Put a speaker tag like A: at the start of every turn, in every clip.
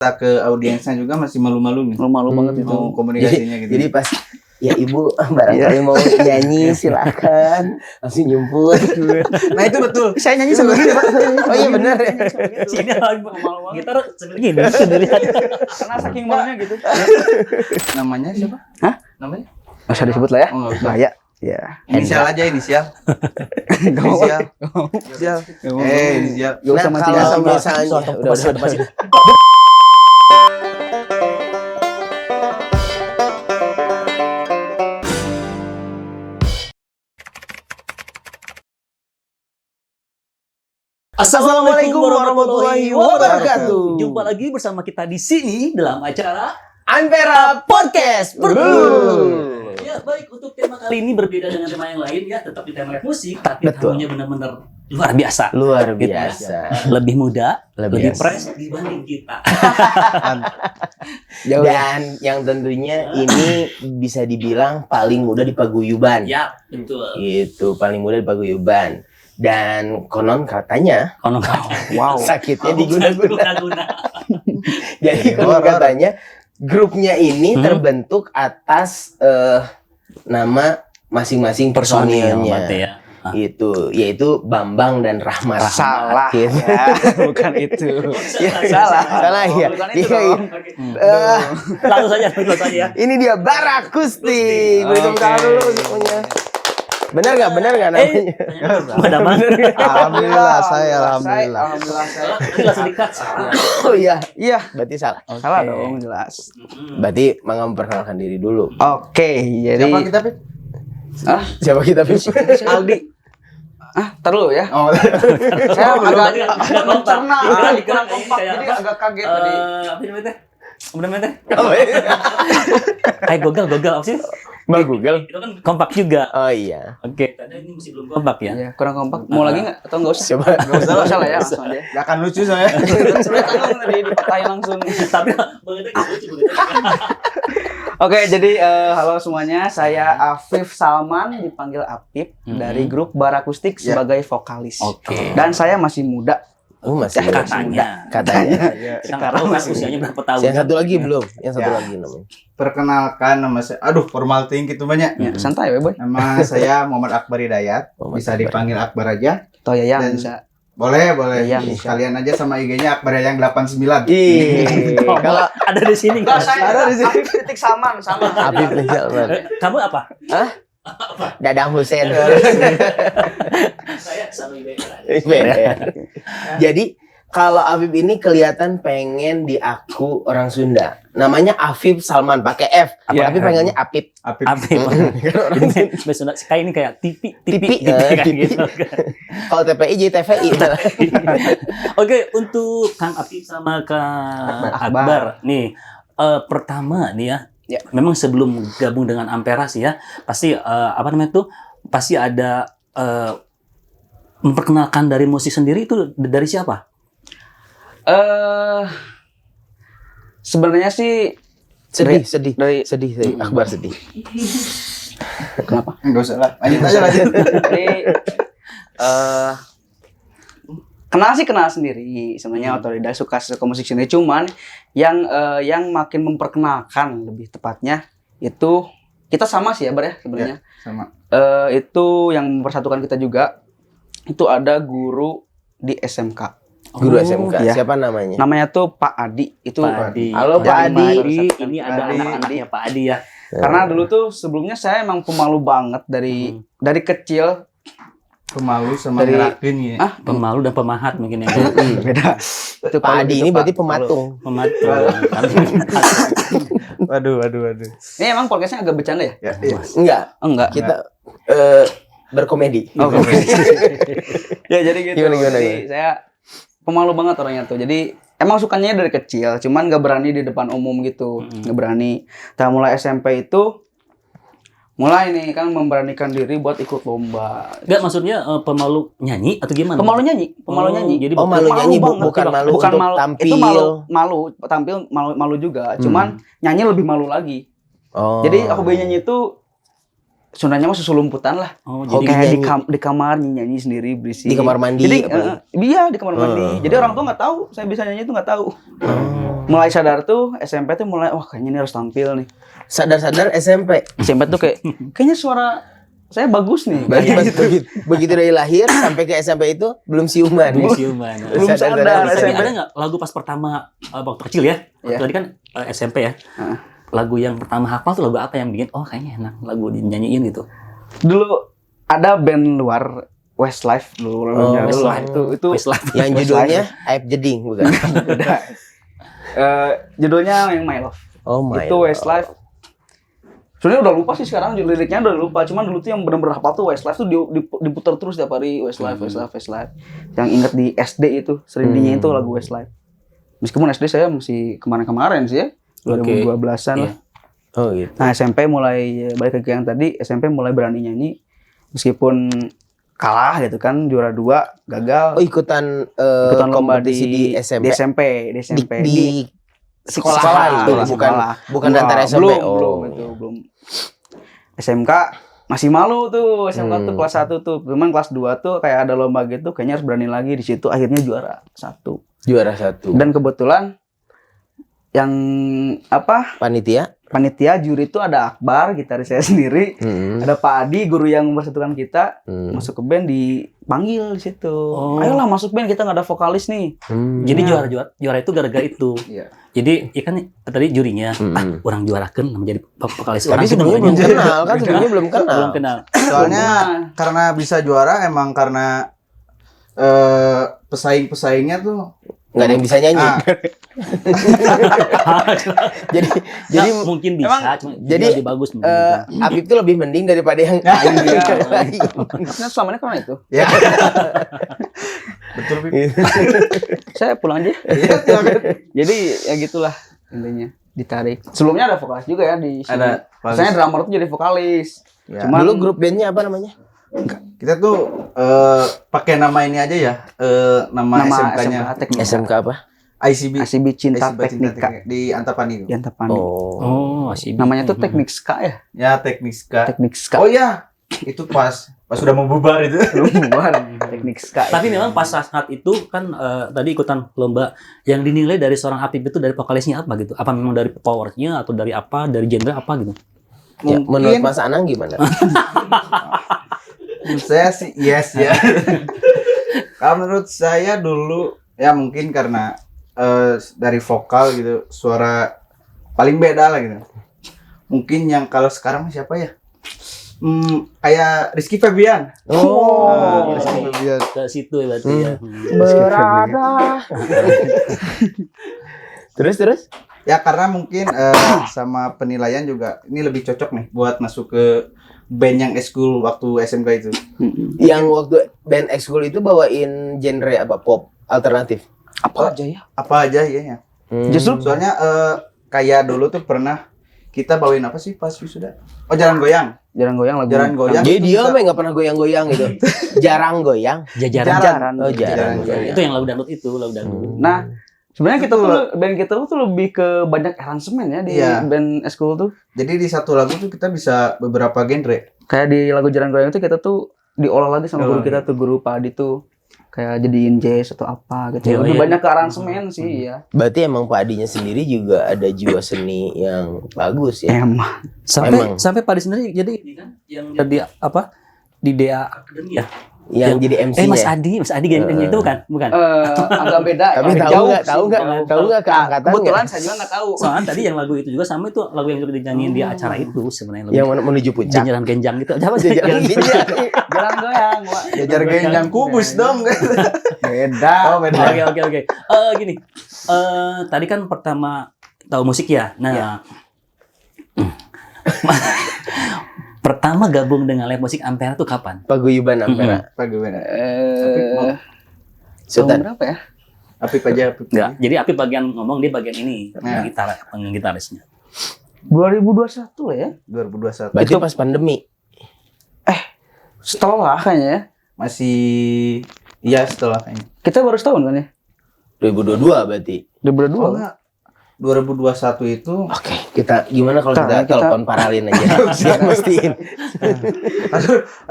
A: kita ke audiensnya juga masih malu-malu nih.
B: Malu banget itu.
A: Komunikasinya gitu.
C: Jadi pas ya ibu barangkali mau nyanyi silakan langsung nyumput.
A: Nah itu betul.
B: Saya nyanyi sambil gini, Pak.
C: Oh iya benar ya.
D: Sini lagi gitar sambil gini dilihat.
B: Karena saking malunya gitu.
A: Namanya siapa?
B: Hah?
A: Namanya?
B: Nggak usah disebut lah ya.
A: Oh, nggak usah.
B: Bahaya. Ya.
A: Inisial aja inisial. Inisial. Inisial.
B: Gak usah
C: Nah,
B: mati.
C: kalau misalnya udah.
D: Assalamualaikum
C: warahmatullahi wabarakatuh.
D: Jumpa lagi bersama kita di sini dalam acara
C: Ampera Podcast.
D: Ya, baik, untuk tema kali ini berbeda dengan tema yang lain ya, tetap di tema musik, tapi
C: Betul.
D: tamunya benar-benar luar biasa.
C: Luar
D: Gitu ya.
C: biasa.
D: Lebih muda, lebih
C: Lebih
D: fresh dibanding kita.
C: Dan yang tentunya ini bisa dibilang paling muda di paguyuban.
D: Ya, betul.
C: Itu paling muda di paguyuban. Dan konon katanya
D: Konon
B: Wow.
C: sakitnya diguna-guna.
D: guna.
C: Jadi konon katanya grupnya ini terbentuk atas nama masing-masing personilnya.
D: berarti ya.
C: Itu yaitu Bambang dan Rahmat.
B: Salah.
C: Gitu.
B: Ya, bukan itu.
C: Ya, salah ya.
B: Bukan itu
C: Iya,
B: dong.
D: Langsung saja ya.
C: ini dia Barakustik. Beri tepuk tangan dulu semuanya. Benar nggak namanya?
A: Alhamdulillah alhamdulillah.
D: Langsung dikat.
C: Oh iya,
B: Iya.
C: berarti salah.
B: Salah dong, jelas.
C: Berarti Mangga memperkenalkan diri dulu.
B: Oke, jadi
A: Siapa kita, Pip?
C: Siapa kita, Pip?
B: Aldi. Tar dulu ya.
A: Oh,
B: Saya agak mencerna,
D: Dikira-
B: kurang kompak,
D: kayak
B: jadi
D: apa?
B: agak kaget tadi.
D: Apa namanya teh? Apa namanya teh? Kayak Google apa sih?
C: Bang Google.
D: Itu kan kompak juga.
C: Oh iya.
D: Oke, karena ini masih belum kompak ya.
B: Iya, kurang kompak. Mau lagi nggak? Atau nggak usah?
C: Coba.
B: Nggak usah lah ya, langsung aja.
A: gak akan lucu saya.
B: Sebenarnya tadi dipatahin langsung.
D: Tapi begitu lucu.
B: Oke, jadi halo semuanya, saya Afif Salman, dipanggil Apip dari grup Barakustik sebagai vokalis.
D: Oke.
B: Dan saya masih muda.
C: Oh, masih
D: Katanya.
C: katanya.
D: Sekarang usianya berapa tahun?
C: Yang satu lagi belum. Yang satu
A: Ya.
C: lagi namanya.
A: Perkenalkan nama saya. Aduh, formal tinggi itu banyak.
B: Ya, santai ya, Boy.
A: Nama saya Muhammad Akbar Hidayat.
C: Muhammad
A: Bisa
C: Akbar.
A: dipanggil Akbar aja.
B: Atau ya
A: Dan-
B: bisa.
A: Boleh.
B: Iya.
A: Sekalian aja sama IG-nya Akbar yang 89.
C: Kalau
D: Ada di sini.
B: Ada di sini titik sama.
C: Habib bin Salman.
D: Kamu apa?
C: Dadang Husein.
D: Saya selalu
C: Jadi kalau Afif ini kelihatan pengen diaku orang Sunda. Namanya Afif Salman pakai F.
B: Iya.
C: Tapi panggilnya Apip.
A: Apip.
D: Ini biasanya kayak ini kayak TV
C: Tipi,
D: kayak
C: tipi.
D: gitu.
C: Kalau TPI jadi TVI.
D: Oke, untuk Kang Apip sama Kang
B: Akbar.
D: Akbar nih, pertama nih ya, memang sebelum gabung dengan Ampera sih ya, pasti apa namanya tuh, pasti ada memperkenalkan dari musik sendiri itu dari siapa?
B: Sebenarnya sih
C: sedih.
B: dari
C: Akbar sedih.
B: kenapa?
A: Enggak usah lah. Lanjut.
B: Jadi kenal sendiri sebenarnya otodidak suka musik sendiri, cuman yang makin memperkenalkan lebih tepatnya itu kita sama sih ya Bar ya sebenarnya.
A: Sama.
B: Itu yang mempersatukan kita juga itu ada guru di SMK.
C: Guru SMK.
B: iya.
C: Siapa namanya?
B: Namanya tuh Pak Adi. Itu
D: Pak Adi.
C: Halo, Pak
D: Adi.
C: Adi.
D: Ini ada
A: Adi.
D: anak-anaknya Pak Adi ya.
B: karena dulu tuh sebelumnya saya emang pemalu banget dari kecil.
A: Pemalu sama
B: Dari-
A: ngerakin ya.
D: Pemalu dan pemahat mungkin ya.
B: Beda. Itu
C: Pak Adi ini berarti pematung.
D: Pematung.
A: Waduh.
B: Ini emang podcastnya agak bercanda ya?
A: Ya, iya.
C: Enggak.
B: Enggak.
C: Kita berkomedi.
B: Ya jadi gitu.
C: Gimana?
B: Jadi saya pemalu banget orangnya tuh. Jadi emang sukanya dari kecil, cuman nggak berani di depan umum gitu, nggak berani. Nah mulai SMP itu mulai nih kan memberanikan diri buat ikut lomba.
D: Enggak, maksudnya pemalu nyanyi atau gimana?
B: Pemalu nyanyi.
D: Jadi
C: Oh, malu nyanyi
B: banget.
C: bukan malu
B: Bukan
C: untuk
B: malu,
C: tampil.
B: itu malu tampil malu juga. Cuman nyanyi lebih malu lagi.
C: Oh.
B: Jadi hobi nyanyi itu Sundanya mah susulumputan lah.
D: Oh,
B: Oh,
D: jadi
B: kayak
C: nyanyi.
B: di kamar nyanyi sendiri berisik.
C: Di kamar mandi,
B: Jadi
C: apa
B: iya di kamar mandi. Jadi orang tua nggak tahu saya bisa nyanyi itu nggak tahu. Mulai sadar tuh SMP tuh mulai wah kayaknya ini harus tampil nih.
C: Sadar-sadar SMP.
B: SMP tuh kayaknya suara saya bagus nih.
C: Berarti
B: Kayak gitu.
C: begitu dari lahir sampai ke SMP itu belum siuman.
D: belum siuman.
B: Belum sadar
D: Tapi
B: SMP.
D: ada nggak lagu pas pertama waktu kecil ya?
B: Iya.
D: Tadi kan SMP ya. Lagu yang pertama hafal tuh lagu apa yang bikin oh kayaknya enak lagu dinyanyiin gitu.
B: Dulu ada band luar Westlife dulu lagunya dulu.
D: Westlife.
B: Itu
D: Westlife.
C: Yang
B: Westlife.
C: judulnya Aib Jeding bukan?
B: beda. Judulnya yang My Love.
C: Oh my.
B: Itu Westlife. Sebenarnya udah lupa sih sekarang liriknya udah lupa. Cuman dulu tuh yang benar-benar hafal tuh Westlife tuh diputar terus tiap hari Westlife. Yang inget di SD itu sering dinyanyiin tuh lagu Westlife. Meskipun SD saya masih kemarin-kemarin sih ya. 2012-an lah.
C: Oh gitu.
B: Nah SMP mulai balik ke yang tadi SMP mulai berani nyanyi meskipun kalah gitu kan juara 2 gagal
C: Oh ikutan
B: lomba
C: kompetisi di SMP.
B: di SMP
C: Di sekolah itu
B: sekolah.
C: bukan
B: Enggak,
C: antar SMP.
B: belum SMK masih malu tuh SMK tuh kelas 1 tuh cuman kelas 2 tuh kayak ada lomba gitu kayaknya harus berani lagi di situ akhirnya juara 1
C: Juara 1.
B: dan kebetulan yang panitia juri itu ada Akbar gitaris saya sendiri ada Pak Adi guru yang mempersatukan kita masuk ke band dipanggil di situ ayolah masuk band kita nggak ada vokalis nih
D: Jadi juara itu gara-gara itu.
B: Iya.
D: Jadi ikan tadi jurinya orang juarakan menjadi vokalis
C: Tapi
D: orang
C: sebelumnya belum kenal kan sebelumnya belum kenal.
D: belum kenal.
A: Soalnya karena bisa juara emang karena pesaing-pesaingnya tuh
C: Nggak ada yang bisa nyanyi. jadi
D: Nah, mungkin bisa cuma
C: jadi,
D: lebih bagus mungkin.
C: Afif itu lebih mending daripada yang lain.
B: Nah, selama ini karena itu
A: ya. Betul, Pip.
B: saya pulang aja
A: Iya, silakan.
B: jadi ya gitulah intinya ditarik sebelumnya ada vokalis juga ya di sini
A: Ada vokalis.
B: saya drummer tuh jadi vokalis
A: Ya.
B: cuman
C: Dulu grup bandnya apa namanya?
A: Kita tuh pakai nama ini aja ya, nama SMK-nya.
B: SMK Teknika
C: SMK apa?
A: ICB.
B: ICB Cinta
A: ICB
B: Teknika
A: di Antapani.
B: di Antapani
D: Oh, masih
B: namanya tuh Teknik Ska ya
A: Ya, Teknik Ska.
B: Teknik Ska
A: Oh iya, itu pas sudah mau bubar itu.
B: Teknik Ska
D: Tapi memang pas saat itu kan tadi ikutan lomba yang dinilai dari seorang Apip itu dari vokalisnya apa gitu? Apa memang dari powernya atau dari apa? Dari genre apa gitu?
C: Ya,
A: Mungkin-
C: menurut Mas Anang gimana?
A: Menurut saya sih yes ya. Kalau menurut saya dulu ya mungkin karena dari vokal gitu suara paling beda lah gitu. Mungkin yang kalau sekarang siapa ya? Kayak Rizky Febian.
C: Oh,
A: Rizky Febian.
D: Ke situ ya berarti ya.
C: berada. Terus?
A: Ya karena mungkin sama penilaian juga ini lebih cocok nih buat masuk ke band yang eskul waktu SMK itu.
C: Yang waktu band ekskul itu bawain genre apa? Pop alternatif.
B: apa aja ya
A: Apa aja ya.
B: justru
A: Soalnya kayak dulu tuh pernah kita bawain apa sih pas wisuda? Oh, Jalan Goyang.
B: jarang goyang lagu
A: Jalan Goyang.
C: Jadi
A: itu
C: dia
A: kita-
C: mah nggak pernah goyang-goyang gitu. Jarang goyang.
D: Jajaran.
C: Oh, jarang.
D: Itu yang lagu dangdut itu, lagu dangdut.
B: nah sebenarnya kita
A: Itu
B: tuh band kita tuh lebih ke banyak aransemen ya di
A: Iya.
B: band eskul tuh
A: Jadi di satu lagu tuh kita bisa beberapa genre.
B: kayak di lagu Jalan Goyang itu kita tuh diolah lagi sama guru kita tuh guru Padi tuh kayak jadiin jazz atau apa gitu
D: Oh,
B: lebih
D: iya.
B: banyak ke aransemen sih ya
C: Berarti emang Pak Adinya sendiri juga ada jiwa seni yang bagus ya.
B: emang
C: Emang.
D: Sampai Padi sendiri jadi ini kan yang jadi apa? Di DA Academy ya.
C: Yang jadi MC
D: Mas
C: ya.
D: Adi yang itu bukan? Bukan.
B: agak beda
C: Tapi
B: agak
C: tahu
B: jauh
C: nggak? Tahu
B: sih,
C: nggak?
B: jauh.
C: Tahu nggak keangkatan
B: kebetulan
C: nggak?
B: saya juga nggak tahu
D: Soalnya tadi yang lagu itu juga sama itu lagu yang juga dinyanyiin di acara itu sebenarnya lagu
C: Yang menuju puncak.
D: Jajaran Genjang gitu. Apa
C: Jajaran Genjang.
B: Jalan Goyang Wak.
A: Jajar genjang kubus dong.
B: beda
A: Oh, beda.
D: Oke. Gini. Tadi kan pertama tahu musik ya. Nah, pertama gabung dengan live musik Ampera tuh kapan?
C: Paguyuban Ampera.
A: Bagaimana?
B: tahun
C: Sultan.
B: berapa ya
A: Apip aja, Apip.
D: Enggak. Jadi Api bagian ngomong dia bagian ini,
A: Nah.
D: gitarisnya.
B: 2021 lah ya
A: 2021.
C: Berarti pas pandemi.
B: setelah kayaknya ya
A: Masih iya setelah kayaknya.
B: kita baru setahun kan ya
C: 2022 berarti.
B: 2022
A: Oh, enggak. 2021 itu
C: Oke, kita gimana kalau
B: Kita-
C: kita telepon Paralin aja? Biar mastiin.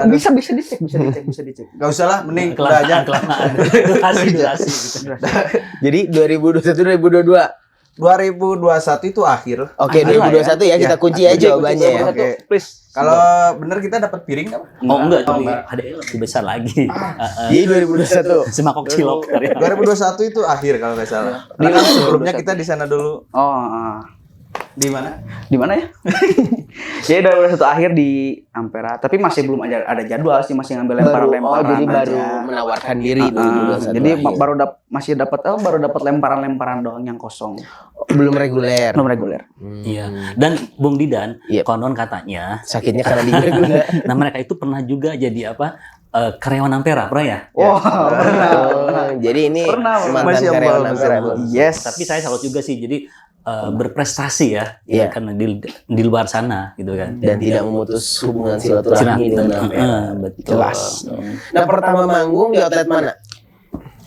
B: Bisa dicek.
A: nggak usah lah, mending udah aja.
D: Kelamaan. Durasi gitu.
C: Jadi 2021 2022.
A: 2021 itu akhir.
C: Oke, 2021 ya kita
A: Ya.
C: kunci ya jawabannya ya.
A: Oke.
B: Please.
A: Kalau bener kita dapat piring nggak?
D: Oh enggak,
A: Oh,
D: tapi
A: enggak.
D: ada yang lebih besar lagi.
C: Jadi 2021.
D: Semangkok cilok.
A: 2021 itu akhir kalau nggak salah. Karena kan sebelumnya kita di sana dulu.
B: Oh,
A: Di mana?
B: di mana ya? Jadi 2021 akhir di Ampera, tapi masih belum ada jadwal sih, masih ngambil lemparan-lemparan.
C: jadi
B: aja.
C: baru menawarkan diri
B: Ah,
C: 2021.
B: jadi
C: akhir.
B: masih dapat lemparan-lemparan doang yang kosong,
C: belum reguler.
B: belum reguler.
D: Iya. Dan Bung Didan,
C: Iya.
D: konon katanya,
C: Sakitnya karena di reguler.
D: nah mereka itu pernah juga jadi apa? Karyawan Ampera, pernah ya?
B: Wah,
C: Jadi ini
B: Pernah.
C: mantan
A: Masih
C: karyawan
A: ambal,
C: Ampera.
A: masih ambal.
B: yes.
D: Tapi saya salut juga sih. Jadi berprestasi ya,
C: Iya.
D: karena di luar sana gitu kan.
C: Dan tidak memutus hubungan silaturahmi dengan Ampera.
D: Betul.
C: Jelas. Nah, pertama manggung di outlet mana?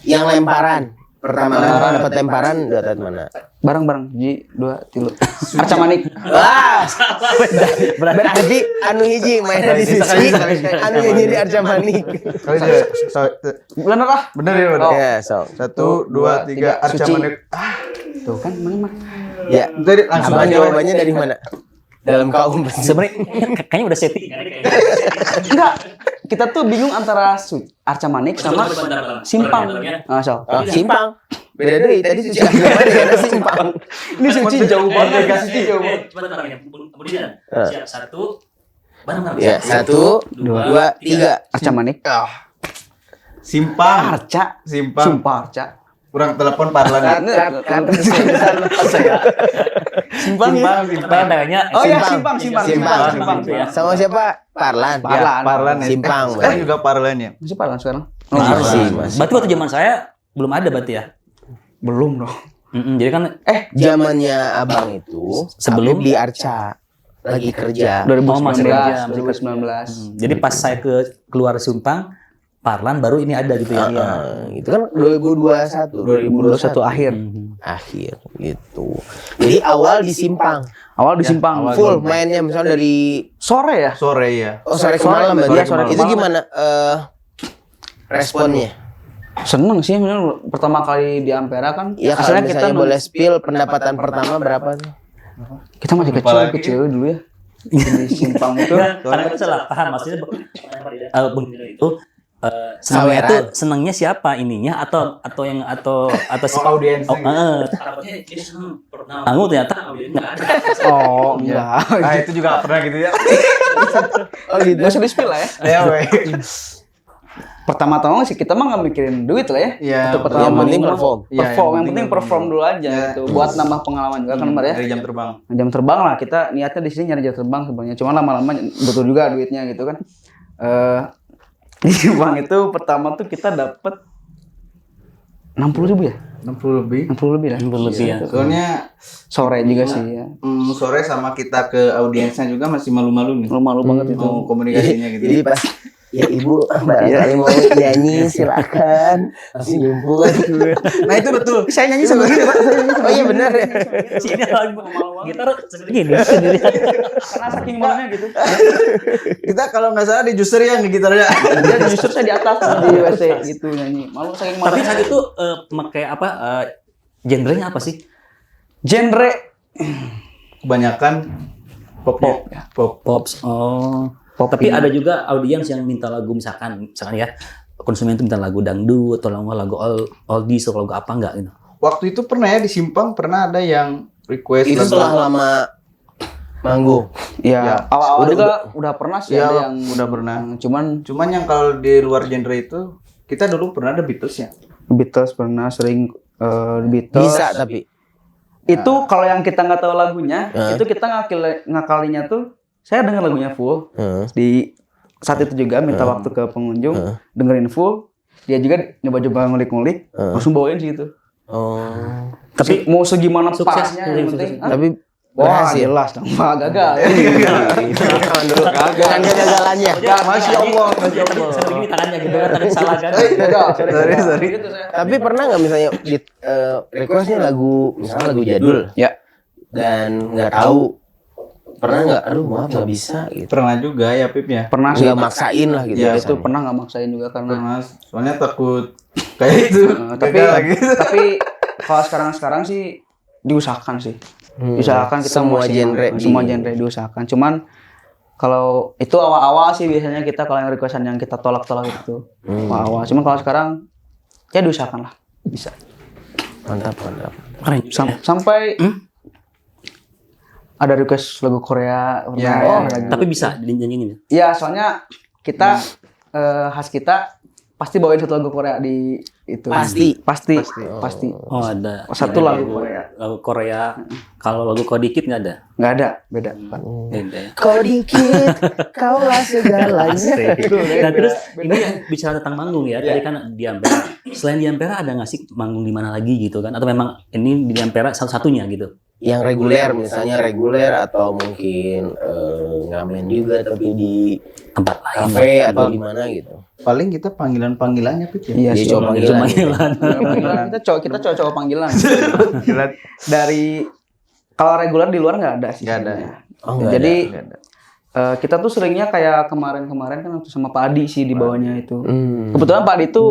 C: Yang lemparan. Pertama dapat lemparan di outlet mana?
B: Bareng-bareng, Ji, 2, 3. Arca Manik.
C: Wah, berarti anu hiji main di sisi, anu hiji di Arca Manik.
A: Kali dia.
B: Bener lah.
A: Bener ya, bener.
C: Ya, so.
A: 1, 2, 3 Arca
B: Suci.
A: Manik.
B: Tuh kan, mana mah.
C: Ya,
A: Jadi langsung
C: abang
A: aja.
C: jawabannya dari mana? Dalam kaum
D: Sebenarnya kayaknya udah setting.
B: Enggak, kita tuh bingung antara Arca Manik sama Simpang. Ah, so.
C: Oh, simpang. Beda deh, tadi suci agama dengan simpang.
B: Ini Suci jauh banget, guys. Suci jauh banget.
D: Kemudian siap satu.
C: Ya, 1, 2, 3.
B: Arca Manik.
A: Simpang.
B: Arca.
A: Simpang.
B: Sumpah Arca.
A: Kurang telepon Parlan.
B: Simpang.
A: Simpang.
B: Oh ya,
C: Simpang.
B: Simpang.
C: Sama siapa? Parlan.
A: Ya, Parlan ya.
C: Simpang,
A: Sekarang
C: berarti.
A: juga Parlan ya.
B: Masih Parlan sekarang?
C: Masih.
D: Berarti waktu zaman saya belum ada berarti ya?
B: Belum dong.
D: Jadi kan
C: Zamannya abang itu
D: Sebelum-
C: Habib di Arca lagi kerja.
B: 2019.
D: masih
B: 2019.
D: jadi pas saya keluar Sumpang, Parlan baru ini ada gitu ya.
C: Itu kan 2021.
B: 2021 akhir.
C: Akhir gitu. Jadi awal di Simpang.
B: Awal di Simpang.
A: awal
C: Full mainnya misalnya dari
B: Sore ya?
A: Sore ya.
C: sore ke malam berarti.
B: Iya, sore ke
C: Itu
B: malam.
C: gimana responnya?
B: Seneng sih, bener. Pertama kali di Ampera kan.
C: Ya kalau
B: asalnya
C: misalnya boleh spill pendapatan pertama berapa tuh?
B: kita masih
A: Lupa
B: kecil
A: lagi.
B: dulu ya. Di Simpang itu.
D: Karena salah paham maksudnya Bung Didan itu senangnya
C: Saweran.
D: tuh senangnya siapa ininya atau yang atau si
A: audiens.
D: takutnya dia seneng pernah ternyata audiens nggak ada.
B: Oh, enggak.
A: Ah itu juga pernah gitu ya.
C: Oh gitu.
B: Gak usah di-spill lah ya.
A: Ya weh.
B: Pertama-tama sih kita mah nggak mikirin duit lah ya.
A: Iya.
B: Untuk pertama
C: Yang penting
B: minggu mah
C: perform.
A: Iya,
B: yang penting perform dulu aja
A: Ya.
B: gitu. Buat nambah pengalaman juga kan Mar ya.
A: Dari jam terbang.
B: Jam terbang lah, kita niatnya di sini nyari jam terbang sebenarnya. Cuma lama-lama butuh juga duitnya gitu kan. Di Simpang itu pertama tuh kita dapet 60.000 ya?
A: 60 lebih.
B: 60 lebih lah.
D: Lebih ya.
A: Soalnya
B: Sore juga sih ya.
A: sore sama kita ke audiensnya juga masih malu-malu nih.
B: Malu banget itu.
A: Mau komunikasinya gitu.
C: Jadi pas ya ibu barangkali mau nyanyi silakan langsung nyumpul.
A: Nah itu betul.
B: Saya nyanyi sendiri Pak.
C: Oh iya benar ya.
D: Sini lagi gitar sendiri gini.
B: Karena saking malunya gitu.
A: Kita kalau nggak salah di juster ya di gitarnya.
B: Dia justru saya di atas di WC gitu nyanyi. Malu saking
D: Tapi
B: malunya.
D: saat itu pakai apa? Genrenya apa sih?
B: Genre
A: Kebanyakan popnya.
B: Pop, ya.
A: Pop.
D: Pops. Oh.
B: Pop
D: Tapi
B: ini.
D: ada juga audiens yang minta lagu misalkan ya konsumen itu minta lagu dangdut atau lagu oldies atau lagu apa enggak gitu.
A: Waktu itu pernah ya di Simpang pernah ada yang request
C: Itu setelah lama manggung.
B: Ya,
A: Ya.
B: awal-awal juga udah pernah sih
A: Ya,
B: ada yang
A: udah pernah.
B: cuman
A: yang kalau di luar genre itu kita dulu pernah ada Beatles ya.
B: Beatles pernah sering Beatles.
C: Bisa tapi
B: Itu kalau yang kita nggak tahu lagunya,
C: Heeh.
B: itu kita ngakalinya tuh saya dengar lagunya full.
C: Heeh.
B: Di saat itu juga minta waktu ke pengunjung, dengerin full. Dia juga nyoba-coba ngulik-ngulik, langsung bawain sih gitu.
C: Oh.
B: Tapi mau segimana
D: Sukses.
B: parahnya yang penting.
C: Tapi
B: Wah,
C: Berhasil.
B: jelas dong. Wah, gagal.
C: Tangan dulu. Dengan kegagalannya.
A: Masya Allah, Masya
D: Tadi
A: Allah.
D: sampai gini tangannya gitu kan, tadi salah kan.
B: Gagal.
A: Sorry.
C: Tapi pernah nggak misalnya di requestnya lagu misalnya lagu jadul
B: Ya.
C: dan nggak tahu, pernah nggak? Aduh maaf nggak bisa gitu.
A: Pernah juga ya Pip ya.
B: Pernah sih.
C: Nggak maksain lah gitu.
B: Ya, itu
C: misalnya.
B: pernah nggak maksain juga karena
A: Pernah. Soalnya takut kayak itu.
B: tapi
A: Gagal lagi.
B: tapi kalau sekarang sih diusahakan sih. Diusahakan kita
C: Semua
B: maksimal.
C: genre
B: Semua genre diusahakan. Cuman kalau itu awal-awal sih biasanya kita kalau yang requestan yang kita tolak-tolak itu awal-awal. Cuman kalau sekarang ya diusahakan lah. Bisa.
C: Mantap.
D: Keren juga ya.
B: Sampai ada request lagu Korea.
A: Ya,
B: pernah,
A: ya,
B: lagu-
D: Tapi bisa dinyanyiin.
B: Iya, soalnya kita khas kita pasti bawain satu lagu Korea di itu. Pasti.
D: Oh, ada.
B: Satu
D: Ada
B: lagu Korea.
D: Lagu Korea. Kalau lagu Kodikit nggak ada.
B: Nggak ada, beda.
D: Beda ya.
C: Kau dikit, kaulah segalanya.
D: Asik. Nah terus ini yang bicara tentang manggung ya. Tadi kan di Ampera. Selain di Ampera ada nggak sih manggung di mana lagi gitu kan? Atau memang ini di Ampera satu-satunya gitu?
C: Yang reguler misalnya reguler atau mungkin ngamen juga tapi di
D: Tempat lain.
C: kafe atau di mana gitu.
A: Paling kita panggilannya Pip ya.
B: Iya
C: Dia
B: sih.
C: cuma panggilan.
B: Panggilan. Kita cowok panggilan. Dari kalau reguler di luar nggak ada sih.
A: Nggak ada.
B: sebenarnya.
C: Oh, nggak
B: Jadi
A: Nggak ada.
B: kita tuh seringnya kayak kemarin kan waktu sama Pak Adi sih di bawahnya itu.
C: Hmm.
B: Kebetulan Pak Adi itu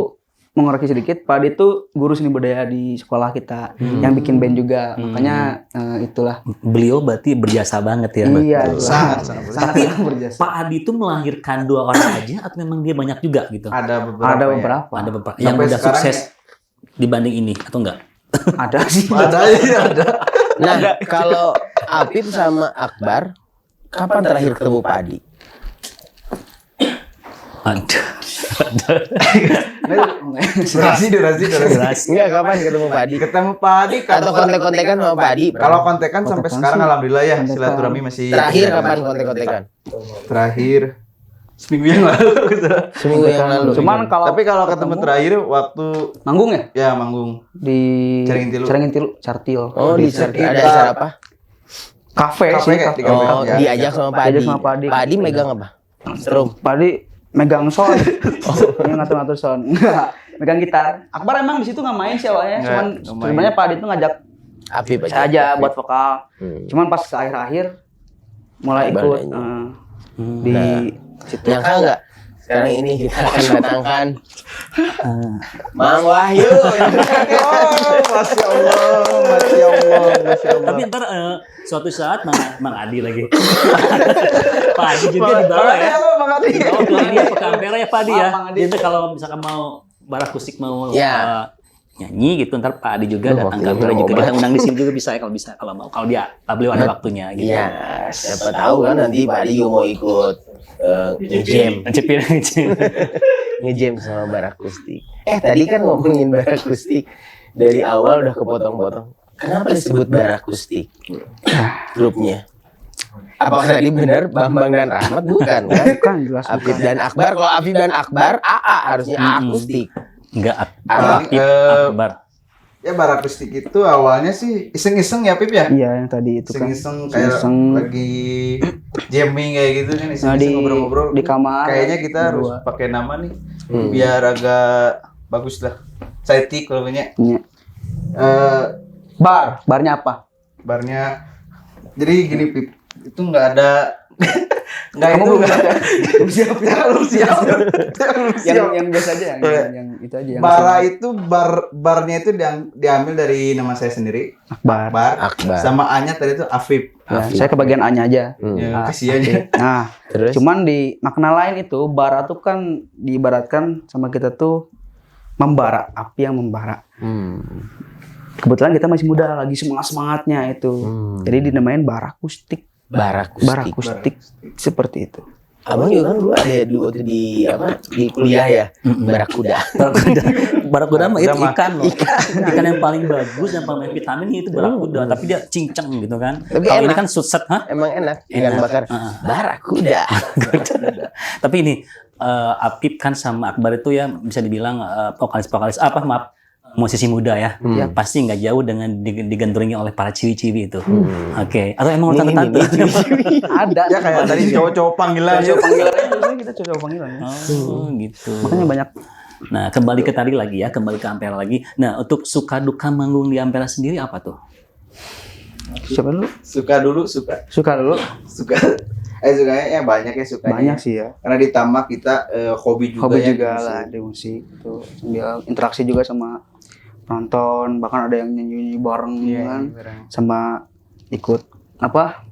B: mengoreksi sedikit. Pak Adi itu guru seni budaya di sekolah kita yang bikin band juga. Makanya itulah.
D: Beliau berarti berjasa banget ya.
B: Iya,
A: Sangat.
B: sangat berjasa.
D: Pak Adi itu melahirkan 2 orang aja atau memang dia banyak juga gitu?
A: Ada beberapa.
B: Ada
A: ya.
B: beberapa.
D: Ada beberapa
A: Sampai
D: yang udah
A: sekarang
D: sukses dibanding ini atau enggak?
B: Ada sih.
A: Ada.
C: Nah, kalau Apip sama Akbar, kapan terakhir ketemu Pak Adi?
D: Ada.
A: Durasi.
C: Enggak, kapan ketemu Pak Adi?
A: Ketemu Pak Adi
C: Atau kontek-kontekan sama Pak Adi?
A: Kalau kontekan sampai
B: Kontekan
A: sekarang
B: sih.
A: alhamdulillah ya
B: Kontekan.
A: silaturahmi masih
C: Terakhir kapan kontek-kontekan?
A: Terakhir seminggu yang lalu.
C: Seminggu yang lalu.
B: Cuman kalau
A: Tapi kalau ketemu terakhir waktu
B: manggung ya
A: ya manggung
B: di
A: Caringin Tilu.
B: Cartil.
C: Oh, di Serti ada acara apa?
B: Kafe
A: Kafe
B: sih.
A: kayak di
B: kafe.
A: kafe.
C: Oh,
A: ya.
C: diajak sama Pak Adi.
B: Diajak sama Pak Adi.
C: Pak Adi megang apa? Strum.
B: Pak Adi megang sound. Ini ngatur-ngatur sound. Enggak, megang gitar. Akbar emang di situ nggak main sih awalnya.
A: Nggak,
B: Cuman
A: nggak main.
B: sebenarnya Pak Adi itu ngajak
C: Apip
B: saya aja buat vokal.
C: Hmm.
B: Cuman pas ke akhir-akhir mulai
C: Akbar
B: ikut
C: nyanyi.
B: di
C: Nah.
B: situ.
C: Nyangka nggak? Sekarang ini kita akan datangkan Mang Wahyu.
A: Masya Allah.
D: Tapi ntar suatu saat Mang Adi lagi. Pak Adi juga dibawa ya.
A: Bang Adi.
D: Dibawa ke dia ke Ampera ya Pak Adi ya.
B: Mang Adi.
D: Jadi kalau misalkan mau barakustik mau
C: Ya.
D: nyanyi gitu ntar Pak Adi juga
C: Duh,
D: datang ke
C: waktu
D: Ampera
C: itu
D: juga
C: mau
D: dia undang di sini juga bisa ya kalau mau kalau dia beliau ada waktunya gitu.
C: Iya, siapa tahu kan nanti Pak Adi juga mau ikut ngejam sama barakustik. Tadi kan ngomongin barakustik dari awal udah kepotong-potong. Kenapa disebut barakustik grupnya? Apakah tadi benar Bambang dan Rahmat? Bukan kan?
B: Bukan jelas.
C: Afif dan Akbar. Kalau Afif dan Akbar, AA harusnya akustik.
D: Enggak
C: Ah,
D: Apip Akbar.
A: Ya barakustik itu awalnya sih iseng-iseng ya Pip ya.
B: Iya yang tadi itu kan.
A: Iseng-iseng kayak
B: Iseng.
A: lagi jamming kayak gitu kan
B: Nah,
A: iseng-iseng
B: di-
A: ngobrol-ngobrol.
B: di kamar.
A: Kayaknya kita harus
B: Berdua.
A: pakai nama nih biar agak bagus lah. Saiti kalau punya.
B: Iya. Barnya apa?
A: Barnya jadi gini Pip, itu nggak ada nggak
B: Kamu
A: itu
B: belum
A: nggak
B: siap.
A: belum siap.
B: yang biasa aja yang itu aja yang
A: Bara itu barnya itu diambil dari nama saya sendiri
B: Akbar.
A: Akbar sama A-nya tadi itu Afif.
B: Ya, saya kebagian A-nya aja.
A: Ya,
B: Ah,
A: kasihan ya.
B: Nah,
C: Terus?
B: cuman di makna lain itu bara tuh kan diibaratkan sama kita tuh membara, api yang membara. Kebetulan kita masih muda, lagi semangat-semangatnya itu. Jadi dinamain barakustik. Barakustik seperti itu.
C: Abang juga kan dulu ada waktu di apa di kuliah ya, barakuda.
D: Barakuda mah itu
A: Barakuda
D: ikan loh. Ikan yang paling bagus yang paling vitamin itu barakuda, tapi dia cincang gitu kan.
C: Tapi
D: Kalau ini
C: enak.
D: kan sutset, hah?
C: Emang enak ikan
D: Enak.
C: bakar. Barakuda.
D: Tapi ini Apip kan sama Akbar itu ya bisa dibilang vokalis-vokalis apa maaf musisi muda ya, pasti nggak jauh dengan digandrungi oleh para ciwi-ciwi itu. Oke. Atau emang tante-tante?
B: Ada.
A: Ya kayak tadi cowok-cowok panggilan.
B: Cowok panggilan biasanya kita cowok panggilan.
D: Oh, gitu.
B: Makanya banyak.
D: Nah, kembali ke tadi lagi ya, kembali ke Ampera lagi. Nah, untuk suka duka manggung di Ampera sendiri apa tuh?
B: Siapa dulu?
A: Suka dulu, suka.
B: Suka dulu.
A: Suka. Sukanya ya banyak ya sukanya.
B: Banyak sih ya.
A: Karena ditambah kita hobi juga
B: Hobi
A: ya
B: juga
A: di musik.
B: lah di musik tuh. Sambil interaksi juga sama penonton, bahkan ada yang nyanyi bareng
A: Iya,
B: kan.
A: bareng.
B: Sama ikut apa?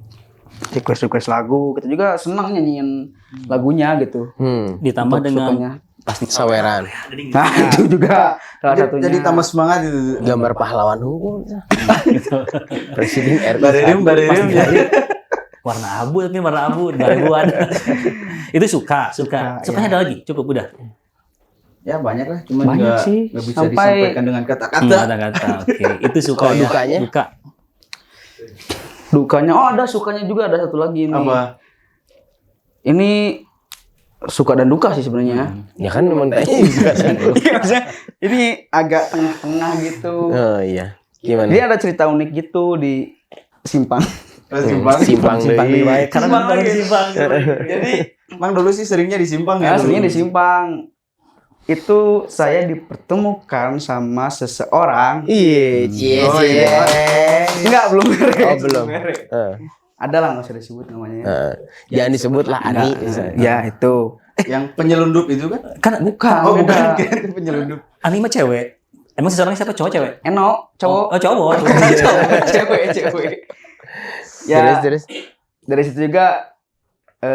B: Request lagu. Kita juga senang nyanyiin lagunya gitu.
D: Ditambah
B: Untuk
D: dengan
B: sukanya.
D: pasti
C: Saweran.
B: Nah, itu juga salah satunya.
A: Jadi tambah semangat itu.
C: Gambar pahlawan hukum. Presiden RI.
A: Baririm.
D: warna abu tapi warna abu 2000-an. Itu suka.
B: Suka,
D: Sukanya ada lagi, cukup udah.
A: Ya banyak lah, cuman
B: Banyak
A: nggak
B: sih,
A: nggak bisa
B: sampai-
A: disampaikan dengan kata-kata.
D: Kata-kata. Oke, itu suka
C: Kalau
D: ya.
C: dukanya?
D: Duka.
B: Dukanya, oh ada sukanya juga, ada satu lagi nih.
A: Apa?
B: Ini suka dan duka sih sebenarnya.
C: Ya kan memang tanya juga kan.
B: Iya, maksudnya ini agak tengah-tengah gitu.
C: Oh iya. Gimana?
B: Dia ada cerita unik gitu di Simpang.
C: Simpang deui.
D: Karena
B: Simpang
D: baru
B: lagi.
D: simpang.
A: Jadi Mang dulu sih seringnya di Simpang ya.
B: Nah, sebenarnya di
A: dulu.
B: Simpang. Itu saya dipertemukan sama seseorang.
C: Iya, cie.
A: Oh iya.
B: Enggak, belum merek.
C: Oh, belum.
B: Ada lah, nggak usah disebut namanya.
C: Jangan disebut lah Ani.
B: Ya, itu.
A: Yang penyelundup itu kan?
D: Kan
B: Bukan,
A: Oh
B: beda.
A: bukan, kan penyelundup.
D: anime cewek. Emang seseorangnya siapa? Cowok cewek?
B: Eno, cowok.
D: Oh, cowok.
B: Cewek. Ya,
C: Terus.
B: dari situ juga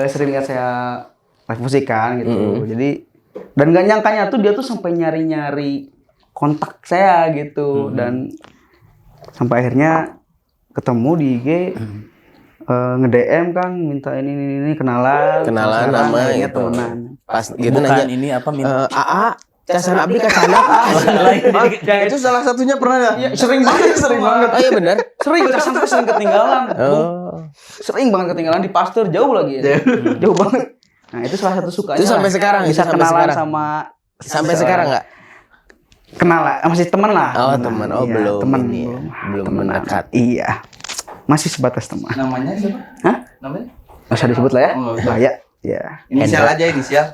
B: sering lihat saya live musik kan gitu. Jadi dan gak nyangkanya tuh dia tuh sampai nyari-nyari kontak saya gitu dan sampai akhirnya ketemu di IG nge-DM kan minta ini kenalan
C: nama
B: ya
C: gitu.
B: temenan.
C: Pas gitu
D: Bukan
C: nanya.
D: ini apa minta
C: AA, casan abdi ka sana ah.
A: Ya, itu salah satunya pernah ya?
B: Sering banget.
C: Oh iya benar.
B: Sering sampai sering ketinggalan.
C: Oh.
B: Sering banget ketinggalan di pastor jauh lagi ya. Jauh banget. Nah, itu salah satu sukanya.
C: Itu sampai
B: lah.
C: sekarang,
B: bisa
C: itu sampai
B: kenalan
C: sekarang.
B: sama
C: Sampai sekarang enggak?
B: kenalan masih teman lah.
C: Oh, teman. Oh,
B: Iya,
C: belum
B: teman
C: ini ya. Belum
B: temenan.
C: mendekat.
B: Iya. Masih sebatas teman.
A: Namanya siapa?
B: Hah?
A: Namanya?
B: Nggak usah disebut lah ya.
A: Oh, nggak usah.
B: Bahaya. Ya.
A: Inisial aja inisial.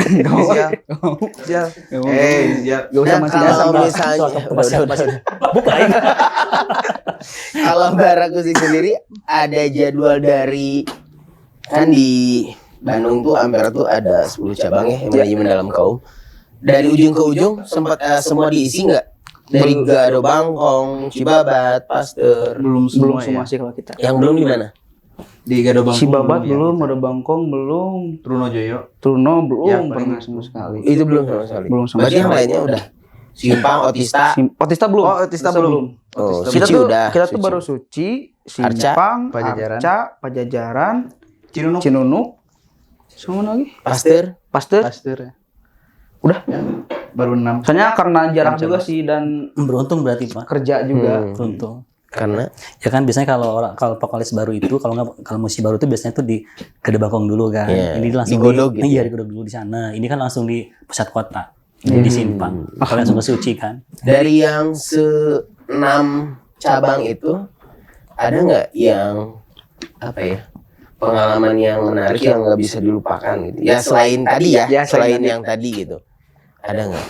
A: Inisial. Inisial. Inisial.
B: Gak usah
C: Nah,
B: masih
C: kalau
B: dasar.
C: misalnya udah.
D: buka ya.
C: Kalau Barakusti sendiri ada jadwal dari kan di Bandung tuh Ampera tuh ada 10 cabang ya yang manajemen dalam kaum. Dari ujung ke ujung sempat semua diisi nggak? Dari Gado Bangkong, Cibabat, Pasteur.
A: Belum
B: Belum
A: semua
B: semua
A: ya.
B: sih kalau kita.
C: Yang belum di mana?
A: Di Gado Bangkong.
B: Cibabat
A: ya.
B: belum, ada Bangkong belum,
A: Trunojoyo.
B: Truno belum
A: Yang
B: pernah
A: paling-
B: sama sekali.
C: Itu belum sama sekali.
B: Belum sama
C: Berarti yang
B: sekali.
C: lainnya udah. Simpang, Otista.
B: Otista belum.
A: Oh, Otista belum.
C: Oh,
B: Kita
C: Suci
B: tuh,
C: udah.
B: kita tuh
C: Suci.
B: baru Suci,
C: Arca,
B: Simpang,
A: Pajajaran.
B: Arca, Pajajaran,
A: Cinunuk.
B: Cinunuk, sama mana lagi?
C: Pasteur.
B: Pasteur.
A: Pasteur ya.
B: Udah.
A: Ya, baru 6.
B: Soalnya karena jarak juga sih dan
D: Beruntung berarti, Pak.
B: kerja juga.
D: Beruntung.
C: Karena
D: Ya kan biasanya kalau vokalis baru itu kalau musisi baru itu biasanya tuh di Gede Bangkong dulu kan.
C: Iya,
D: Ini langsung
C: digodok gitu
D: Iya,
C: ya.
D: digodok dulu di sana. Ini kan langsung di pusat kota. Di Simpang. Kalau langsung ke Suci kan.
C: dari yang 6 cabang itu ada nggak yang apa ya pengalaman yang menarik yang nggak bisa dilupakan gitu? Ya selain tadi ya,
B: Ya, selain
C: selain
B: tadi.
C: yang tadi gitu. Ada nggak?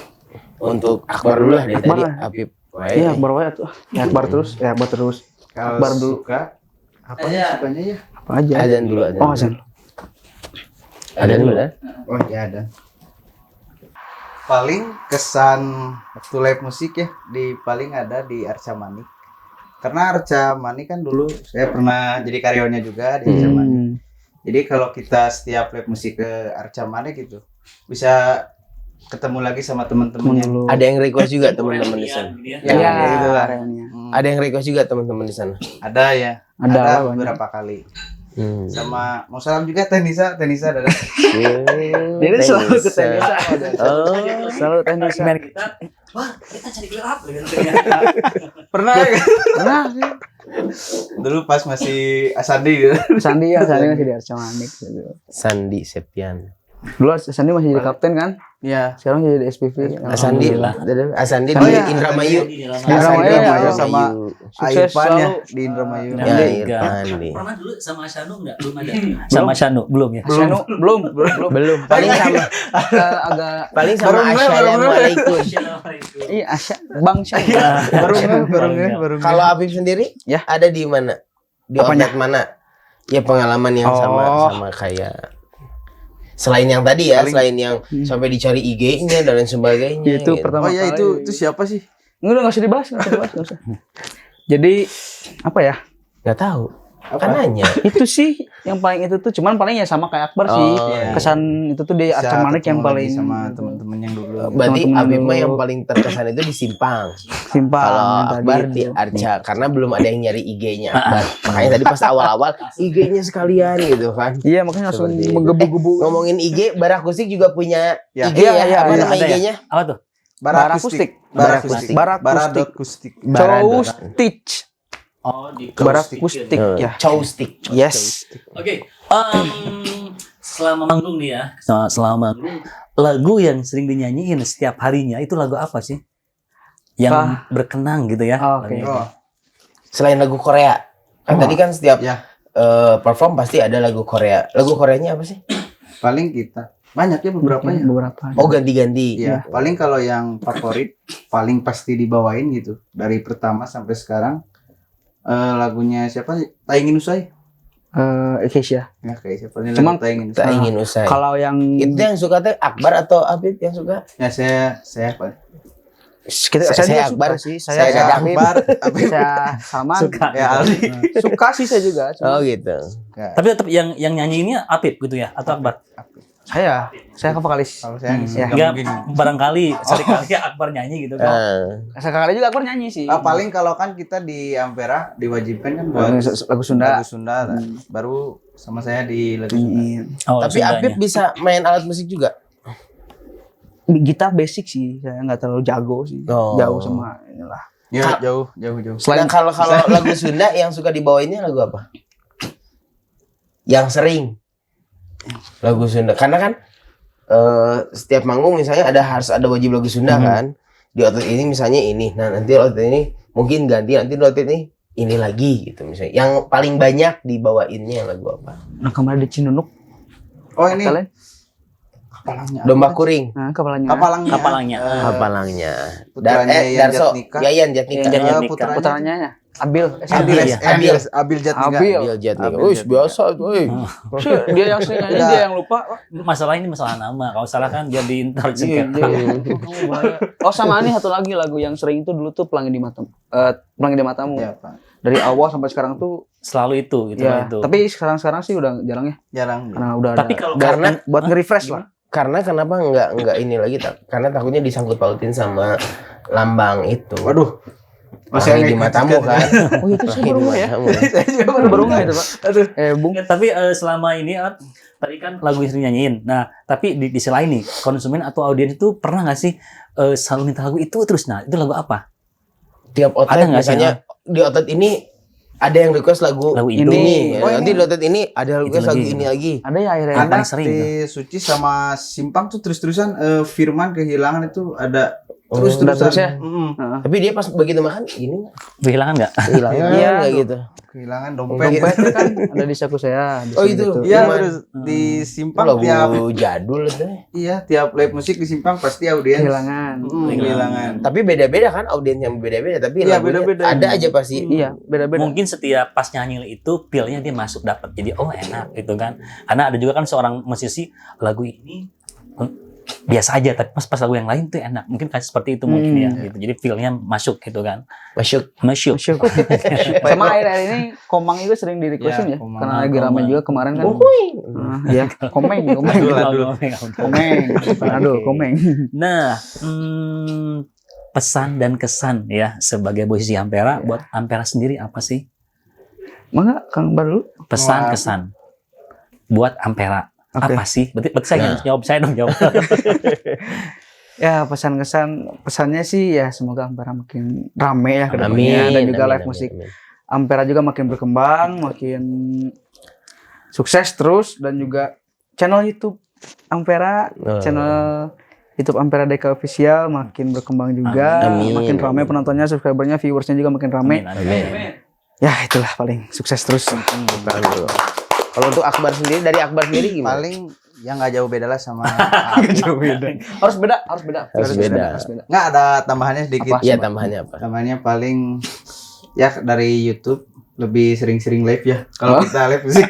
C: Untuk Akbar dulu lah dari
B: Akbar
C: tadi.
B: lah.
C: Apip.
B: Iya, Akbar wae tuh. Ya Akbar terus, ya Akbar terus.
A: Kalau
B: Akbar dulu.
A: suka apa ya sukanya ya?
B: Apa aja?
C: Azan dulu, azan.
B: Oh, Azan.
C: Ada dulu kan?
A: Oh iya ada. Paling kesan waktu live musik ya paling ada di Arca Manik. Karena Arca Manik kan dulu saya pernah jadi karyawannya juga di Arca Manik. Jadi kalau kita setiap live musik ke Arca Manik gitu bisa ketemu lagi sama teman-temannya.
B: Dulu.
C: Ada yang request juga teman-teman di sana.
A: Ya,
B: Ya,
A: gitu lah.
B: areanya.
C: Ada yang request juga teman-teman di sana.
A: Ada ya.
B: Ada lah, banyak.
A: beberapa kali. Sama mau salam juga Tenisa ada.
B: Jadi selalu ke Tenisa.
C: Oh,
B: Selalu Tenisa.
D: Wah, kita cari gelap
A: Pernah ya?
B: Nah, sih.
A: Dulu pas masih Asandi gitu.
B: Sandi masih di Arca Manik gitu.
C: Sandi Septian.
B: Dulu Sandi masih jadi kapten kan?
A: Iya.
B: Sekarang jadi di SPV.
C: Asandi
D: Alhamdulillah.
C: Asandi
A: Oh,
C: di
A: iya.
C: Indramayu.
B: Indramayu,
A: Indramayu
B: ya.
A: sama
B: Sukses
A: Irfan ya
B: selalu.
A: di Indramayu.
C: Ya,
D: Enggak.
C: Irfan nih.
D: Pernah dulu sama Shanu enggak? Belum ada. Sama Shanu belum ya?
B: Shanu belum.
C: Belum. Paling sama
B: Agak
C: paling sama Assalamualaikum.
B: iya Asya Bang Syah.
A: baru
C: Kalau Habib sendiri
B: Ya.
C: ada di mana? Di
B: Apanya?
C: outlet mana? Ya pengalaman yang sama kayak selain yang tadi ya, selain yang sampai dicari IG-nya dan lain sebagainya.
B: Itu
C: gitu.
B: pertama
A: Oh iya
B: kali.
A: itu siapa sih?
B: Enggak usah dibahas, enggak usah. Jadi apa ya?
C: Nggak tahu. Kan nanya.
B: Itu sih yang paling itu tuh cuman paling ya sama kayak Akbar sih.
C: Oh,
A: iya.
B: Kesan itu tuh di
A: Bisa
B: Arca Manik yang
A: ketemu lagi
B: paling
A: sama teman-teman yang dulu.
C: Berarti
B: Teman-teman
C: Habib mah
B: dulu.
C: yang paling terkesan itu di Simpang.
B: simpang.
C: Kalau
B: yang tadi
C: Akbar
B: itu.
C: di Arca karena belum ada yang nyari IG-nya Akbar. Makanya tadi pas awal-awal IG-nya sekalian gitu kan.
B: Iya makanya langsung
C: Seperti itu.
B: menggebu-gebu.
C: Ngomongin IG, Barakustik juga punya
A: Ya.
C: IG ya.
B: Iya,
C: Apa
B: iya,
C: nama
D: ada ya?
C: IG-nya?
D: Apa tuh?
B: Barakustik.
A: Barakustik.
B: Barakustik.
A: Barakustik.
B: Cow Stitch.
D: Oh, di
B: Barakustik ya.
C: Chowstick.
B: Yes.
D: Oke. Selama manggung nih ya. Selama manggung, lagu yang sering dinyanyiin setiap harinya itu lagu apa sih? Yang berkenang gitu ya.
B: Oke.
A: Oh,
C: Selain lagu Korea. Kan tadi kan setiap
A: ya.
C: perform pasti ada lagu Korea. Lagu Koreanya apa sih?
A: Paling kita banyak ya beberapa ya.
B: Beberapa.
C: Oh, ganti-ganti.
A: Iya, paling kalau yang favorit paling pasti dibawain gitu dari pertama sampai sekarang lagunya siapa sih? Tak Ingin Usai.
B: Keisha.
A: Ya kayak siapa nih
B: Cuman
A: lagu Tak Ingin
C: Tak
A: Usai.
C: ingin usai.
B: Kalau yang
C: Itu yang suka teh Akbar atau Habib yang suka?
A: Ya saya apa?
B: saya
C: saya
B: juga
C: Akbar
B: suka sih.
C: saya
B: Saya
C: Habib.
B: Akbar, saya Salman.
D: Suka.
A: Ya Ali.
B: Suka sih saya juga.
C: Oh gitu.
D: Tapi tetap yang nyanyiinnya Apip gitu ya atau Akbar?
B: Saya kan vokalis.
A: Kalau saya
B: ya.
A: nggak
D: Enggak,
A: mungkin.
D: barangkali sekali-kali Akbar nyanyi gitu kan.
B: Sekali juga Akbar nyanyi sih.
A: Paling kalau kan kita di Ampera diwajibkan kan buat
B: lagu Sunda.
A: lagu Sunda. Baru sama saya di lagu Sunda.
D: Oh,
C: Tapi
D: Sundanya.
C: Habib bisa main alat musik juga.
B: Gitar basic sih, saya nggak terlalu jago sih.
C: Oh.
B: Jauh sama inilah.
A: Ya jauh.
C: Nah, kalau lagu Sunda yang suka dibawainnya lagu apa? Yang sering lagu Sunda. Karena kan setiap manggung misalnya harus ada wajib lagu Sunda kan. Di outlet ini misalnya ini. Nah, nanti outlet ini mungkin ganti, nanti di outlet ini lagi gitu misalnya. Yang paling banyak dibawainnya lagu apa?
B: Nah kemarin di Cinunuk.
A: Oh ini
B: Kalian?
A: kapalangnya.
C: Domba Kuring.
B: Nah kepalanya.
D: Kapalangnya.
C: Hafalangnya.
A: Putranya Yayan
C: Darso.
A: Jatnika.
C: Yayan Jatnika.
D: Yayan Jatnika.
A: Putranya
B: Putranya Abil.
D: Abil, ya?
A: Abil Jatnika.
B: Abil.
C: Abil Jatnika.
A: Abil
C: Wih,
A: Jatnika.
C: biasa tuh.
B: Dia yang sering nyanyi, dia yang lupa.
D: Masalah ini masalah nama. Kalau salah kan dia di
B: Iya,
D: sengketa.
B: Oh sama ini satu lagi lagu yang sering itu dulu tuh Pelangi di Matamu. Pelangi di Matamu.
A: Ya, Pak.
B: Dari awal sampai sekarang tuh
D: Selalu itu gitu
B: ya.
D: itu.
B: Tapi sekarang sih udah jarang ya.
A: Jarang.
B: Karena udah
D: Tapi
B: ada.
D: kalau
C: Karena
B: buat nge-refresh lah.
C: karena kenapa nggak ini lagi tak? Karena takutnya disangkut pautin sama lambang itu.
A: Waduh.
C: Masih di matamu kan?
B: Oh itu sih
C: Pelangi
B: baru
C: di
B: nggak ya.
C: matamu.
A: Saya juga
B: Baru nggak itu Pak.
A: Aduh.
B: Bung.
D: Ya, tapi selama ini tadi kan lagu yang sering nyanyiin. Nah, tapi di sisi lain nih, konsumen atau audiens itu pernah nggak sih selalu minta lagu itu terus? Nah, itu lagu apa?
C: Tiap
D: Ada
C: outlet
D: nggak sih,
C: misalnya di outlet ini ada yang request lagu
D: Lagu
C: ini.
D: ini.
C: Ya,
A: Oh,
C: nanti
A: ini.
C: di outlet ini ada request
D: Itu
C: lagu
D: lagi.
C: ini lagi.
B: Ada ya akhirnya.
D: Yang
A: Karena
D: paling sering
A: di Suci sama Simpang tuh terus-terusan Firman kehilangan itu ada terus-terusan.
B: terus ya?
C: Tapi dia pas begitu makan gini
D: Kehilangan nggak?
C: kehilangan
B: Iya.
C: kayak gitu.
A: Kehilangan dompet.
B: Dompet kan ada di saku saya. Di
C: Oh,
B: sini
C: itu.
B: gitu.
A: Iya,
C: Cuman-
A: terus di Simpang
C: Lagu
A: tiap
C: jadul itu.
A: tiap live musik di Simpang pasti audiens
B: Kehilangan.
A: kehilangan.
C: Tapi beda-beda kan audiensnya beda-beda tapi
A: Iya,
C: lagunya
A: beda-beda.
C: ada aja pasti.
B: Iya, beda-beda.
D: Mungkin setiap pas nyanyi itu feel-nya dia masuk dapat. Jadi oh enak gitu kan. Karena ada juga kan seorang musisi lagu ini biasa aja tapi pas lagu yang lain tuh enak. Mungkin kayak seperti itu mungkin ya gitu. Jadi feel-nya masuk gitu kan.
C: Masuk.
D: Masuk.
B: Syuk. Sama akhir-akhir ini Komang itu sering di requestin
A: Ya,
B: ya,
A: Komang.
B: karena lagi ramai juga kemarin kan. Iya, Komeng. Komeng. Aduh, Komeng.
D: Nah, pesan dan kesan ya sebagai musisi Ampera buat Ampera sendiri apa sih?
B: Mangga Kang Baru.
D: Pesan
A: Wah.
D: kesan buat Ampera.
B: Oke.
D: Apa sih? Berarti saya jawab jawab.
B: Ya, pesannya sih ya semoga Ampera makin rame ya ke
C: Amin.
B: depannya dan juga
C: Amin,
B: live
C: amin,
B: musik
C: amin.
B: Ampera juga makin berkembang, makin sukses terus dan juga channel YouTube Ampera,
C: Oh.
B: channel YouTube Ampera Deka Official makin berkembang juga,
C: Amin.
B: makin ramai penontonnya, subscribernya, viewersnya juga makin ramai.
C: Amin.
B: Ya itulah paling sukses terus.
C: Kalau untuk Akbar sendiri, dari Akbar sendiri gimana?
A: Paling yang nggak jauh beda lah sama
B: Jauh beda. Harus beda.
C: Harus beda.
A: nggak ada tambahannya sedikit.
C: Iya, tambahannya apa?
A: Tambahannya paling ya dari YouTube lebih sering-sering live ya. Kalau kita live musik.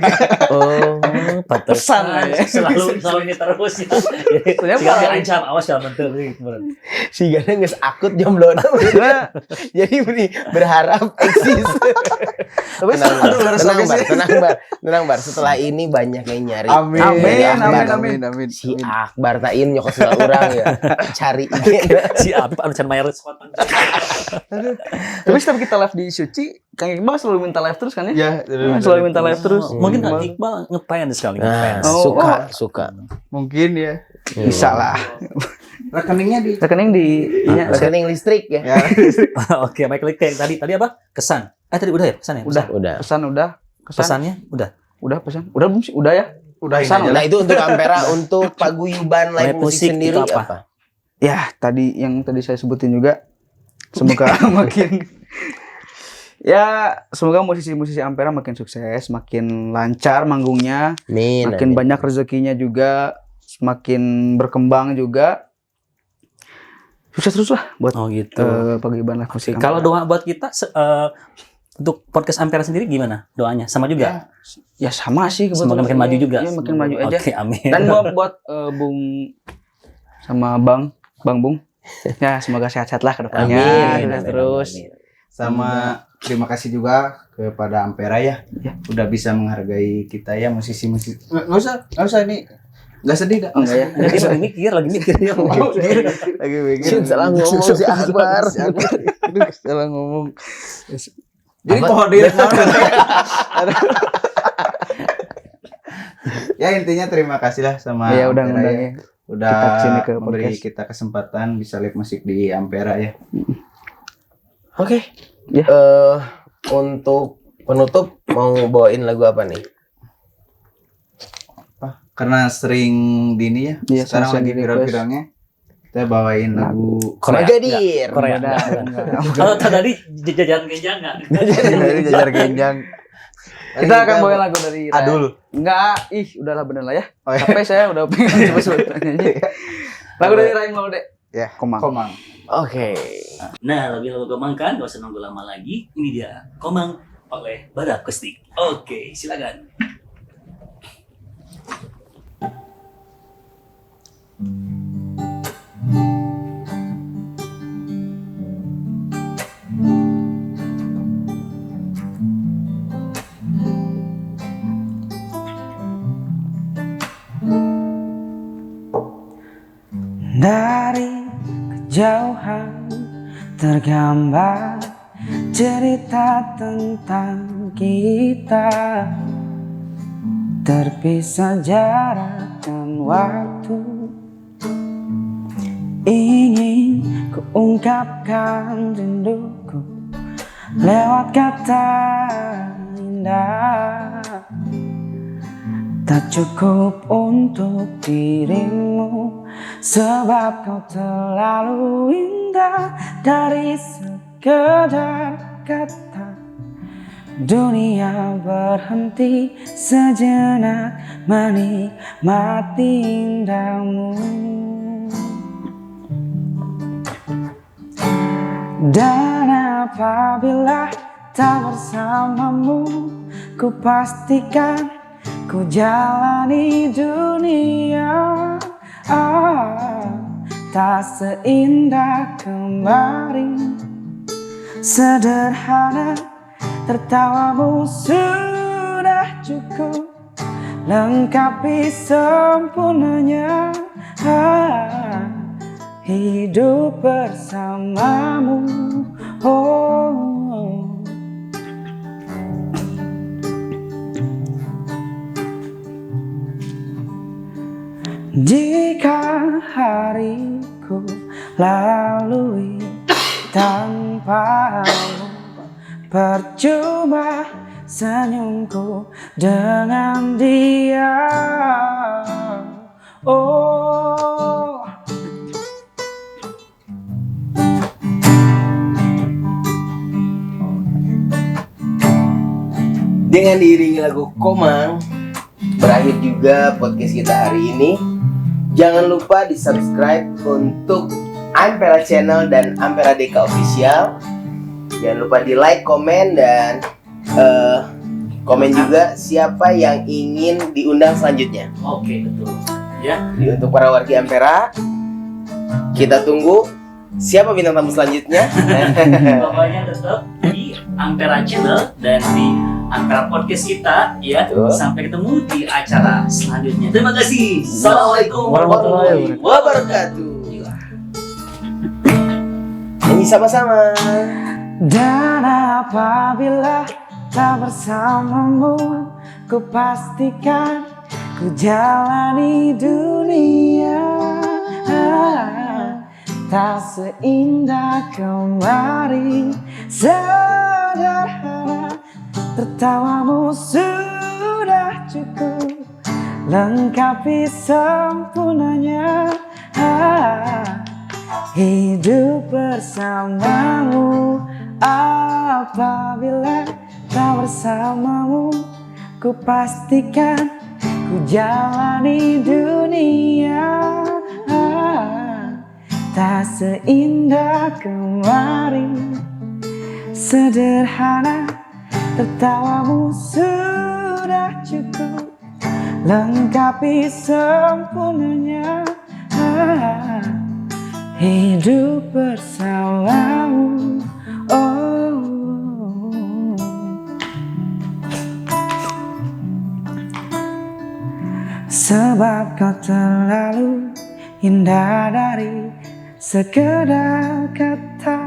C: Oh,
B: Pesan aja.
D: Selalu ini terus ya. Jika diancam, awas ya mentel
C: si Gana geus akut jomblo. Jadi berharap eksis.
B: Tapi
C: Tenang bar. Setelah ini banyak yang nyari.
A: Amin.
C: Dari Akbar.
A: Amin.
C: Si Akbar tain nyokot segala orang ya. Cari
D: si apa anu can mayar spot.
B: Tapi setiap kita live di Suci, Kang Iqbal selalu minta live terus kan ya?
A: Ya,
B: Selalu minta live terus.
D: Mungkin Kang Iqbal ngefans sekali
C: Nah,
D: ngefans.
C: suka.
A: mungkin ya.
B: Bisa lah.
A: Rekeningnya di
B: Rekening di
C: Rekening listrik ya.
A: ya.
D: Oke, baik kayak tadi apa? Kesan. Tadi udah ya pesan ya?
C: Udah.
B: pesan udah.
D: Pesannya udah.
B: Udah pesan. Udah belum sih? Udah ya?
A: Udah ini
B: Pesan
A: aja.
C: Nah, itu untuk Ampera, untuk paguyuban live
D: Live
C: musik
D: musik
C: sendiri
D: itu apa?
C: apa?
B: Ya, tadi saya sebutin juga. Semoga makin semoga musisi-musisi Ampera makin sukses, makin lancar manggungnya,
C: Amin.
B: makin banyak rezekinya juga, semakin berkembang juga. Sukses terus lah buat
D: Oh gitu.
B: paguyuban live musik.
D: Kalau doa buat kita untuk podcast Ampera sendiri gimana doanya? Sama juga.
B: ya sama sih
D: Semoga makin maju juga.
B: Iya, makin maju aja.
D: Oke, amin.
B: Dan buat Bung sama Bang Bung. Ya, semoga sehat-sehat lah ke depannya.
C: Amin.
B: Sukses terus.
A: Sama terima kasih juga kepada Ampera ya. Udah bisa menghargai kita ya musisi-musisi. Nggak usah ini. Nggak sedih dah.
B: Enggak ya.
D: Lagi lagi mikir ya.
A: Lagi mikir.
C: Salah ngomong si Akbar.
A: Aduh, salah ngomong. Jadi pohon diri. Ya intinya terima kasih lah sama
B: Ya udah
A: Ampera ya.
B: ngundangnya.
A: Udah
B: Kita kesini ke
A: memberi
B: podcast.
A: kita kesempatan bisa live musik di Ampera ya.
C: Oke.
B: Ya.
C: Untuk penutup mau bawain lagu apa nih?
A: Karena sering di ini ya.
B: Iya,
A: Sekarang
B: sering
A: lagi
B: di request.
A: viral-viralnya. Kita bawain lagu
C: Magadir.
D: Korea. Kalau tadi jajan kenjangan.
A: dari Jajar Genjang.
B: Kita akan bawain lagu dari Raya.
A: Adul.
B: Enggak, udahlah bener lah ya.
A: Oh, iya.
B: Capek saya udah pengen coba nyanyi. Lagu dari Raya Maulde.
A: Ya,
B: Komang.
C: Oke.
D: Nah, lebih lagu Komang kan, gak usah nunggu lama lagi. Ini dia, Komang oleh Badak Akustik. Oke, silakan.
B: Dari kejauhan tergambar cerita tentang kita, terpisah jarak dan waktu. Ingin kuungkapkan rinduku lewat kata indah. Tak cukup untuk dirimu, sebab kau terlalu indah. Dari sekedar kata, dunia berhenti sejenak menikmati indahmu. Dan apabila tak bersamamu, ku pastikan ku jalani dunia tak seindah kemarin. Sederhana tertawamu sudah cukup lengkapi sempurnanya hidup bersamamu. Jika hariku lalui tanpamu, percuma senyumku dengan dia. Oh,
C: Dengan diiringi lagu Komang, berakhir juga podcast kita hari ini. Jangan lupa di subscribe untuk Ampera Channel dan Ampera Deka Official. Jangan lupa di like, komen, dan komen juga siapa yang ingin diundang selanjutnya.
D: Oke, betul. Ya.
C: Jadi untuk para warga Ampera, kita tunggu siapa bintang tamu selanjutnya.
D: Pokoknya tetap di Ampera Channel dan di Ampera Podcast kita ya.
C: Betul.
D: Sampai ketemu di acara selanjutnya. Terima kasih. Assalamualaikum warahmatullahi
C: Wabarakatuh. Nyanyi sama-sama.
B: Dan apabila tak bersamamu, ku pastikan ku jalani dunia tak seindah kemarin. Sederhana, tertawamu sudah cukup lengkapi sempurnanya hidup bersamamu. Apabila tak bersamamu, ku pastikan ku jalani dunia tak seindah kemarin. Sederhana, tertawamu sudah cukup lengkapi sempurnanya hidup bersamamu. Sebab kau terlalu indah dari sekedar kata.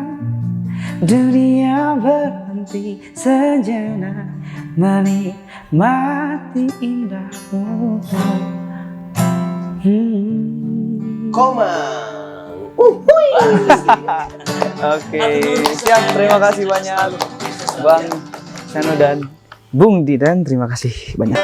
B: Dunia berhenti sejenak menikmati indahmu.
C: Komang.
B: Oke, siap. Terima kasih banyak Bang Sano dan Bung Didan. Terima kasih banyak.